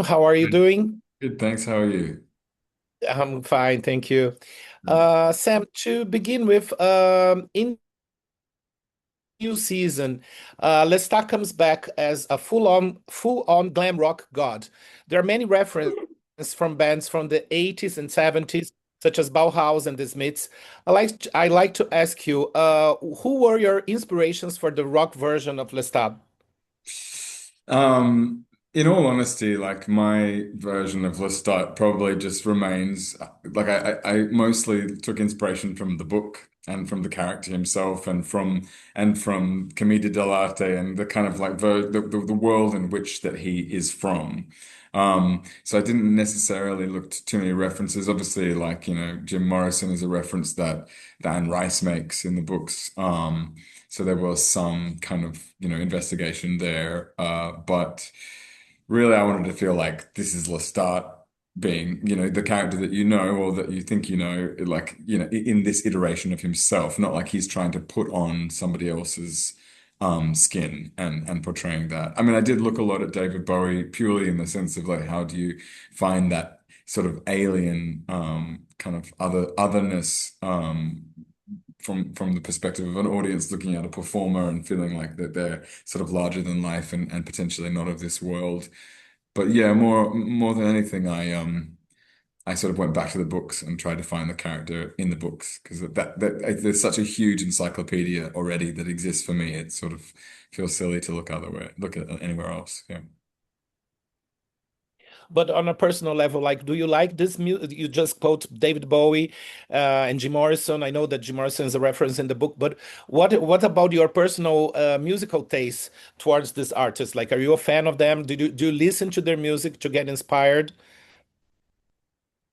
How are you doing? Good, thanks. How are you? I'm fine, thank you. Mm. Sam, to begin with, in new season, Lestat comes back as a full-on glam rock god. There are many references from bands from the 80s and 70s, such as Bauhaus and the Smiths. I like to ask you, who were your inspirations for the rock version of Lestat? Um, in all honesty, like my version of Lestat probably just remains like I mostly took inspiration from the book and from the character himself and from Comedia de L'Arte and the kind of like the world in which that he is from. So I didn't necessarily look to too many references. Obviously, like, Jim Morrison is a reference that Anne Rice makes in the books. So there was some kind of, investigation there. But really, I wanted to feel like this is Lestat being, the character that you know or that you think you know, like, in this iteration of himself, not like he's trying to put on somebody else's skin and portraying that. I mean, I did look a lot at David Bowie purely in the sense of like, how do you find that sort of alien kind of otherness from the perspective of an audience looking at a performer and feeling like that they're sort of larger than life and potentially not of this world. But yeah, more than anything, I sort of went back to the books and tried to find the character in the books because that there's such a huge encyclopedia already that exists for me. It sort of feels silly to look at anywhere else. Yeah. But on a personal level, like, do you like this music? You just quote David Bowie and Jim Morrison. I know that Jim Morrison is a reference in the book, but what about your personal musical taste towards this artist? Like, are you a fan of them? Do you listen to their music to get inspired?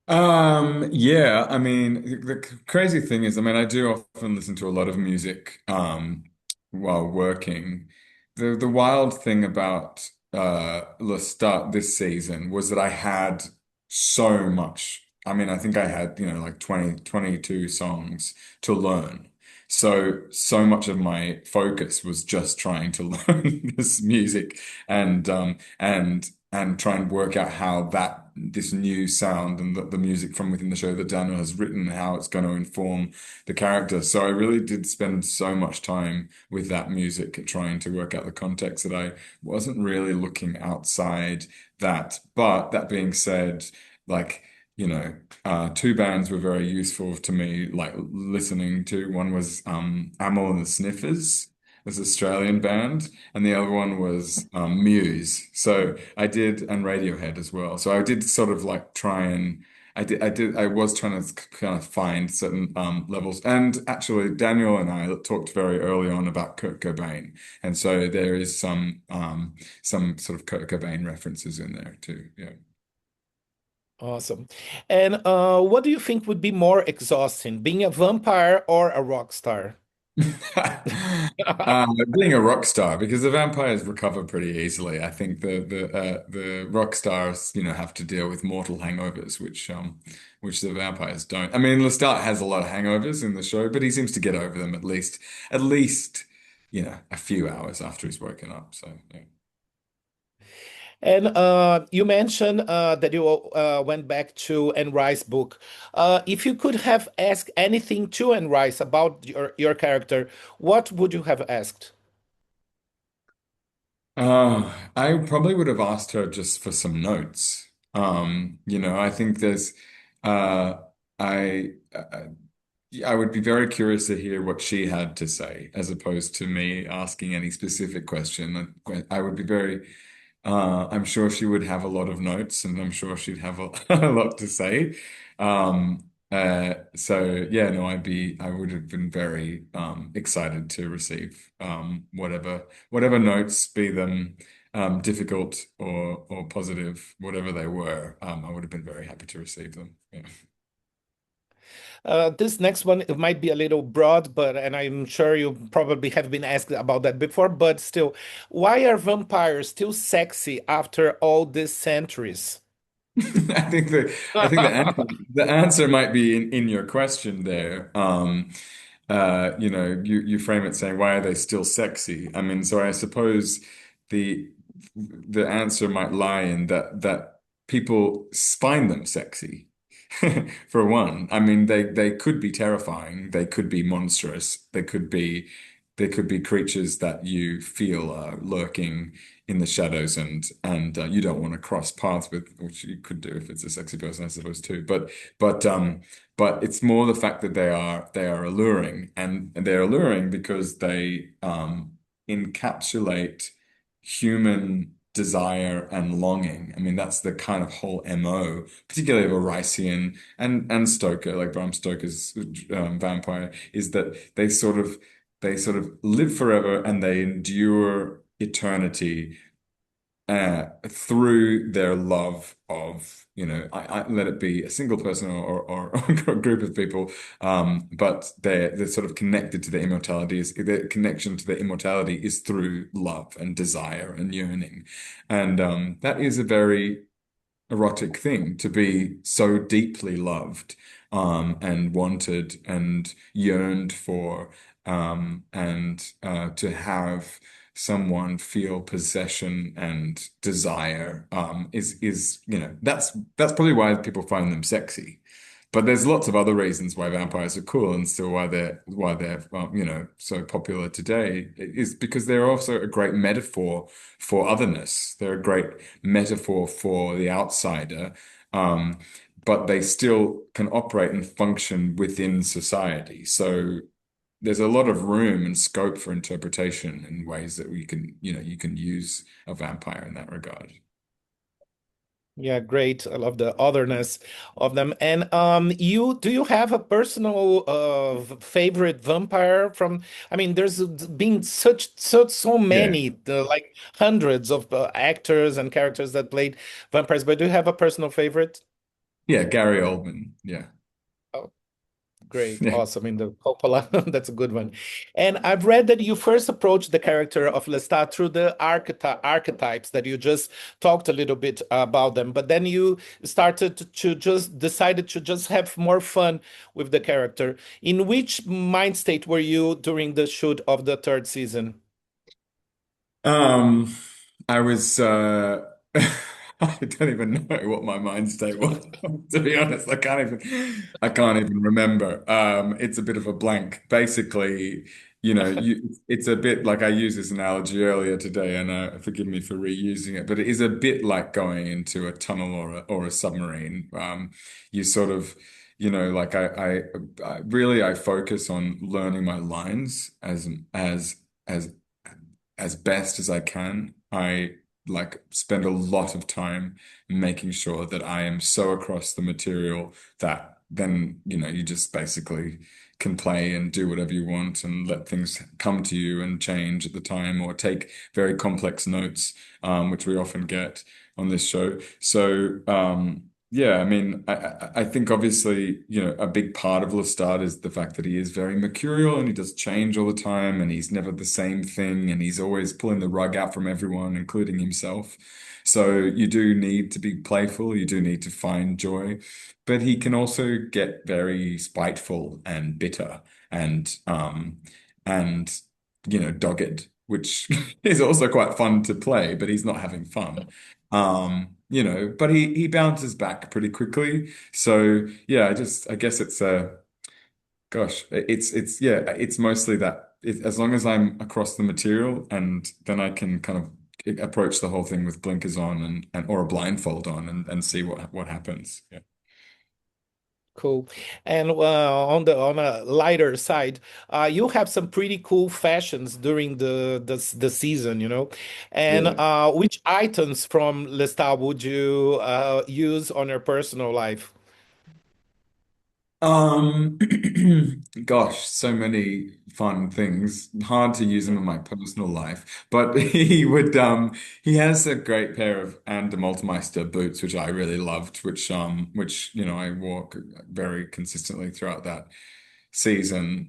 Yeah, I mean, the crazy thing is, I mean, I do often listen to a lot of music, while working. The wild thing about, Lestat this season was that I had so much. I mean, I think I had, like 22 songs to learn. So much of my focus was just trying to learn this music and try and work out how this new sound and the music from within the show that Daniel has written, how it's going to inform the character. So I really did spend so much time with that music trying to work out the context that I wasn't really looking outside that. But that being said, like, two bands were very useful to me, like listening to. One was Amyl and the Sniffers, this Australian band, and the other one was Muse. So I did, and Radiohead as well. So I did sort of like try and I was trying to kind of find certain levels. And actually, Daniel and I talked very early on about Kurt Cobain, and so there is some sort of Kurt Cobain references in there too. Yeah. Awesome. And what do you think would be more exhausting, being a vampire or a rock star? Being a rock star, because the vampires recover pretty easily. I think the rock stars, have to deal with mortal hangovers, which the vampires don't. I mean, Lestat has a lot of hangovers in the show, but he seems to get over them at least, a few hours after he's woken up. So yeah. And you mentioned that you went back to Anne Rice's book. If you could have asked anything to Anne Rice about your character, what would you have asked? I probably would have asked her just for some notes. I think there's, uh, I. I would be very curious to hear what she had to say, as opposed to me asking any specific question. I would be very, I'm sure she would have a lot of notes, and I'm sure she'd have a lot to say. So yeah, no, I would have been very excited to receive whatever notes, be them difficult or positive, whatever they were. I would have been very happy to receive them. Yeah. This next one, it might be a little broad, but and I'm sure you probably have been asked about that before, but still, why are vampires still sexy after all these centuries? I think the answer might be in your question there. You frame it saying, why are they still sexy? I mean, so I suppose the the answer might lie in that people find them sexy. For one, I mean, they could be terrifying, they could be monstrous, they could be creatures that you feel are lurking in the shadows, and you don't want to cross paths with, which you could do if it's a sexy person, I suppose too. But but it's more the fact that they are alluring, and they're alluring because they encapsulate human desire and longing. I mean, that's the kind of whole MO, particularly of Orician and Stoker, like Bram Stoker's vampire, is that they sort of live forever and they endure eternity through their love of, let it be a single person or a group of people, but they're sort of connected to their immortality. Their connection to their immortality is through love and desire and yearning, and that is a very erotic thing to be so deeply loved, and wanted and yearned for, and to have someone feel possession and desire, is that's probably why people find them sexy. But there's lots of other reasons why vampires are cool and still why they're so popular today, is because they're also a great metaphor for otherness. They're a great metaphor for the outsider, um, but they still can operate and function within society. So there's a lot of room and scope for interpretation in ways that you can use a vampire in that regard. Yeah, great. I love the otherness of them. And you do you have a personal favorite vampire from? I mean, there's been so Yeah. many, like hundreds of actors and characters that played vampires. But do you have a personal favorite? Yeah, Gary Oldman. Yeah. Oh, great, Yeah. awesome. In the Coppola, that's a good one. And I've read that you first approached the character of Lestat through the archetypes that you just talked a little bit about them, but then you started to just decided to just have more fun with the character. In which mind state were you during the shoot of the third season? Um, I was I don't even know what my mind state was, to be honest. I can't even remember. It's a bit of a blank. Basically, it's a bit like, I used this analogy earlier today, and forgive me for reusing it, but it is a bit like going into a tunnel or a submarine. You sort of, like I focus on learning my lines as as best as I can. I like spend a lot of time making sure that I am so across the material that then, you just basically can play and do whatever you want and let things come to you and change at the time, or take very complex notes, which we often get on this show. So, yeah, I mean, I think obviously, a big part of Lestat is the fact that he is very mercurial and he does change all the time, and he's never the same thing, and he's always pulling the rug out from everyone, including himself. So you do need to be playful, you do need to find joy, but he can also get very spiteful and bitter and dogged, which is also quite fun to play, but he's not having fun. But he bounces back pretty quickly. So yeah, I guess it's gosh, yeah, it's mostly that as long as I'm across the material, and then I can kind of approach the whole thing with blinkers on, and or a blindfold on, and see what happens. Yeah. Cool. And on a lighter side, you have some pretty cool fashions during the season, you know. And Yeah. which items from Lestat would you use on your personal life? Um, Gosh, so many fun things. Hard to use them in my personal life, but he has a great pair of And Multimeister boots, which I really loved, which I wore very consistently throughout that season.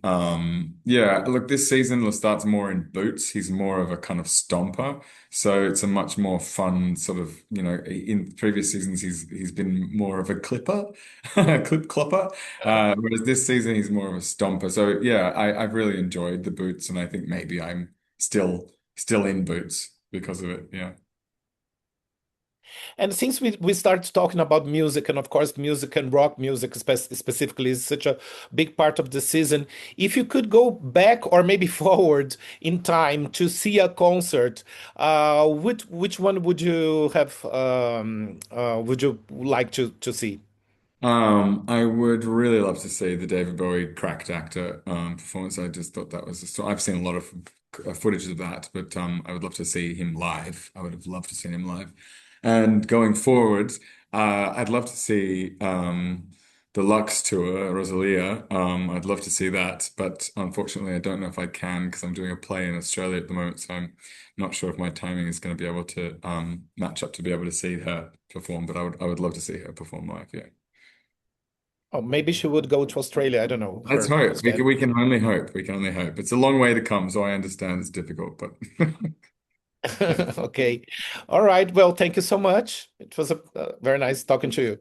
Yeah, look, this season Lestat's more in boots. He's more of a kind of stomper, so it's a much more fun sort of, in previous seasons he's been more of a clipper, clip clopper, whereas this season he's more of a stomper. So yeah, I've really enjoyed the boots, and I think maybe I'm still in boots because of it. Yeah. And since we started talking about music, and of course, music and rock music specifically is such a big part of the season, if you could go back or maybe forward in time to see a concert, which one would you like to see? I would really love to see the David Bowie cracked actor performance. I just thought that was I've seen a lot of footage of that, but I would love to see him live. I would have loved to see him live. And going forward, I'd love to see the Lux tour, Rosalia. I'd love to see that, but unfortunately, I don't know if I can because I'm doing a play in Australia at the moment, so I'm not sure if my timing is going to be able to match up to be able to see her perform. But I would love to see her perform live. Yeah. Oh, maybe she would go to Australia. I don't know Let's her hope. schedule. We can only hope. We can only hope. It's a long way to come, so I understand it's difficult, but yeah. Okay. All right. Well, thank you so much. It was very nice talking to you.